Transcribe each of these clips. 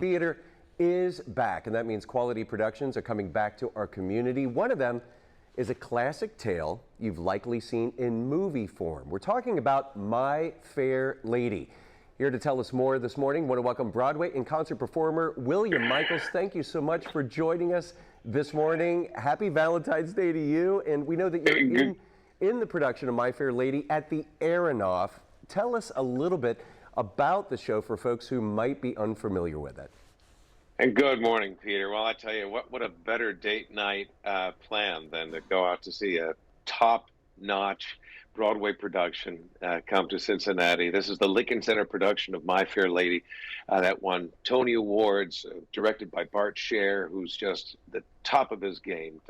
Theater is back, and that means quality productions are coming back to our community. One of them is a classic tale you've likely seen in movie form. We're talking about My Fair Lady. Here to tell us more this morning, want to welcome Broadway and concert performer William Michals. Thank you so much for joining us this morning. Happy Valentine's Day to you. And we know that you're in the production of My Fair Lady at the Aronoff. Tell us a little bit about the show for folks who might be unfamiliar with it. And good morning, Peter. Well, I tell you, what a better date night plan than to go out to see a top-notch Broadway production come to Cincinnati. This is the Lincoln Center production of My Fair Lady that won Tony Awards, directed by Bartlett Sher, who's just the top of his game,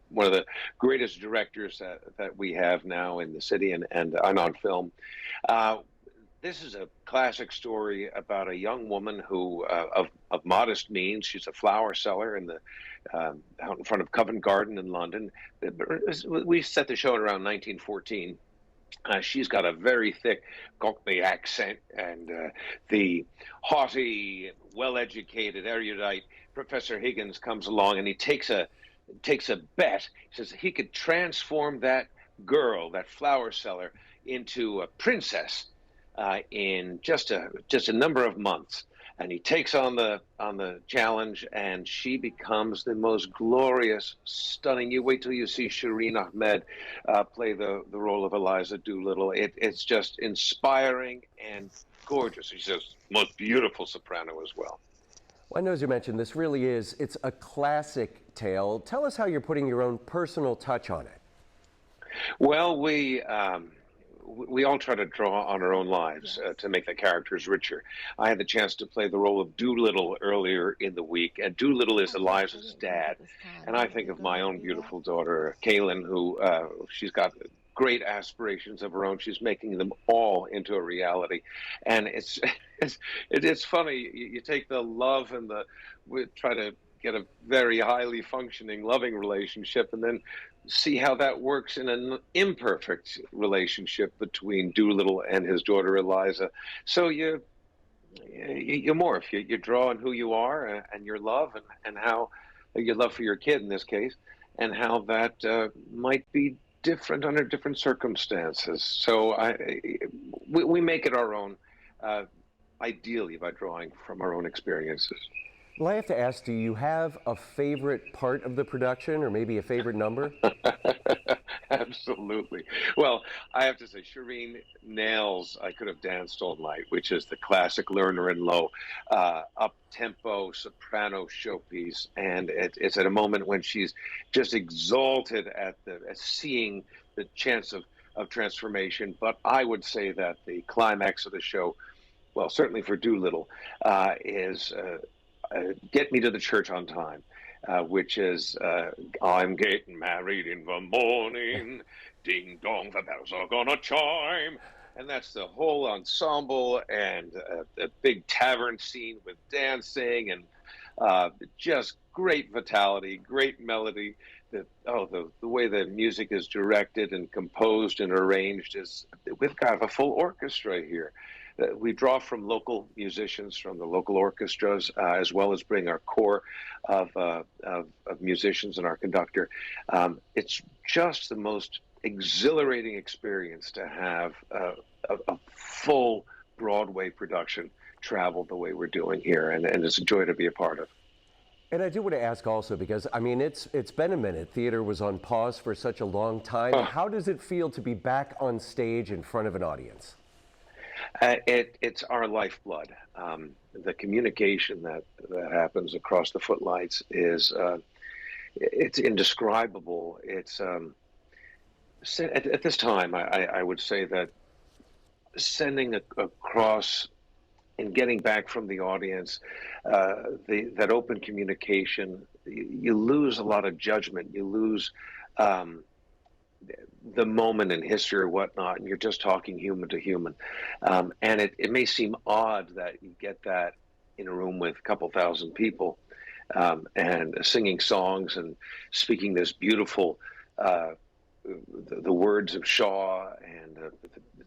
one of the greatest directors that we have now in the city and on film. This is a classic story about a young woman who, of modest means, she's a flower seller out in front of Covent Garden in London. We set the show at around 1914. She's got a very thick Cockney accent, and the haughty, well-educated, erudite Professor Higgins comes along, and he takes a bet. He says he could transform that girl, that flower seller, into a princess in just a number of months. And he takes on the challenge, and she becomes the most glorious, stunning. You wait till you see Shireen Ahmed play the role of Eliza Doolittle. It's just inspiring and gorgeous. She's just the most beautiful soprano as well. Well, I know, as you mentioned, this really it's a classic tale. Tell us how you're putting your own personal touch on it. Well, we all try to draw on our own lives to make the characters richer. I had the chance to play the role of Doolittle earlier in the week, and Doolittle is Eliza's dad. And I think of my own beautiful daughter, Kaylin, who she's got great aspirations of her own. She's making them all into a reality. And it's funny. You take the love and we try to get a very highly functioning, loving relationship, and then see how that works in an imperfect relationship between Doolittle and his daughter Eliza. So you morph. You draw on who you are and your love, and how your love for your kid in this case, and how that might be different under different circumstances. So we make it our own, ideally by drawing from our own experiences. Well, I have to ask, do you have a favorite part of the production, or maybe a favorite number? Absolutely. Well, I have to say, Shireen nails I Could Have Danced All Night, which is the classic Lerner and Loewe up-tempo soprano showpiece. And it's at a moment when she's just exalted at seeing the chance of transformation. But I would say that the climax of the show, well, certainly for Doolittle, is Get Me to the Church on Time, which is I'm getting married in the morning, ding dong, the bells are gonna chime. And that's the whole ensemble, and a big tavern scene with dancing and just great vitality, great melody. The way the music is directed and composed and arranged we've got a full orchestra here. We draw from local musicians, from the local orchestras, as well as bring our core of musicians and our conductor. It's just the most exhilarating experience to have a full Broadway production travel the way we're doing here, and it's a joy to be a part of. And I do want to ask also, because, I mean, it's been a minute. Theater was on pause for such a long time. How does it feel to be back on stage in front of an audience? It's our lifeblood. The communication that happens across the footlights it's indescribable. It's at this time, I would say that sending across and getting back from the audience that open communication, you lose a lot of judgment. You lose the moment in history or whatnot, and you're just talking human to human. And it may seem odd that you get that in a room with a couple thousand people and singing songs and speaking this beautiful, the words of Shaw and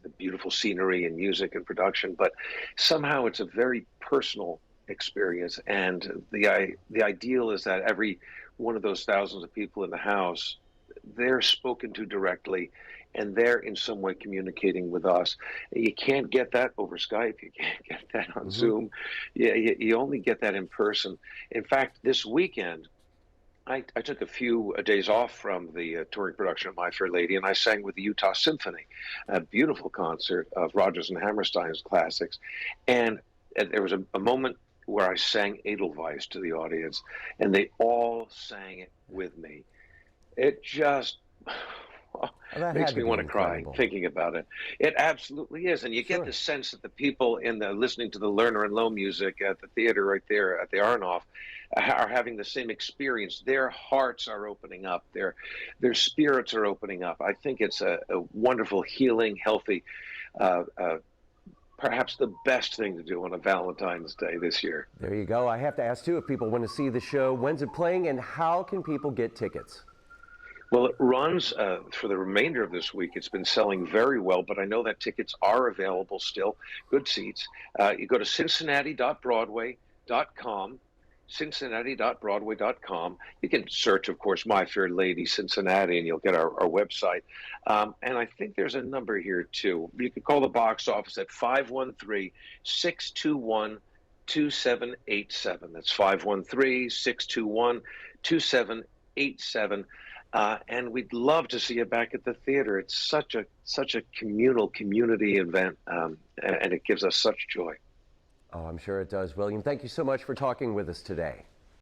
the beautiful scenery and music and production. But somehow it's a very personal experience. And the ideal is that every one of those thousands of people in the house, they're spoken to directly, and they're in some way communicating with us. You can't get that over Skype. You can't get that on Zoom. You only get that in person. In fact, this weekend, I took a few days off from the touring production of My Fair Lady, and I sang with the Utah Symphony, a beautiful concert of Rodgers and Hammerstein's classics. And there was a moment where I sang Edelweiss to the audience, and they all sang it with me. It just makes me want to cry thinking about it. It absolutely is. And you get the sense that the people listening to the Lerner and Loewe music at the theater right there at the Aronoff are having the same experience. Their hearts are opening up. Their spirits are opening up. I think it's a wonderful, healing, healthy, perhaps the best thing to do on a Valentine's Day this year. There you go. I have to ask, too, if people want to see the show, when's it playing and how can people get tickets? Well, it runs for the remainder of this week. It's been selling very well, but I know that tickets are available still, good seats. You go to cincinnati.broadway.com, cincinnati.broadway.com. You can search, of course, My Fair Lady Cincinnati, and you'll get our website. And I think there's a number here, too. You can call the box office at 513-621-2787. That's 513-621-2787. And we'd love to see you back at the theater. It's such a communal community event, and it gives us such joy. Oh, I'm sure it does, William. Thank you so much for talking with us today.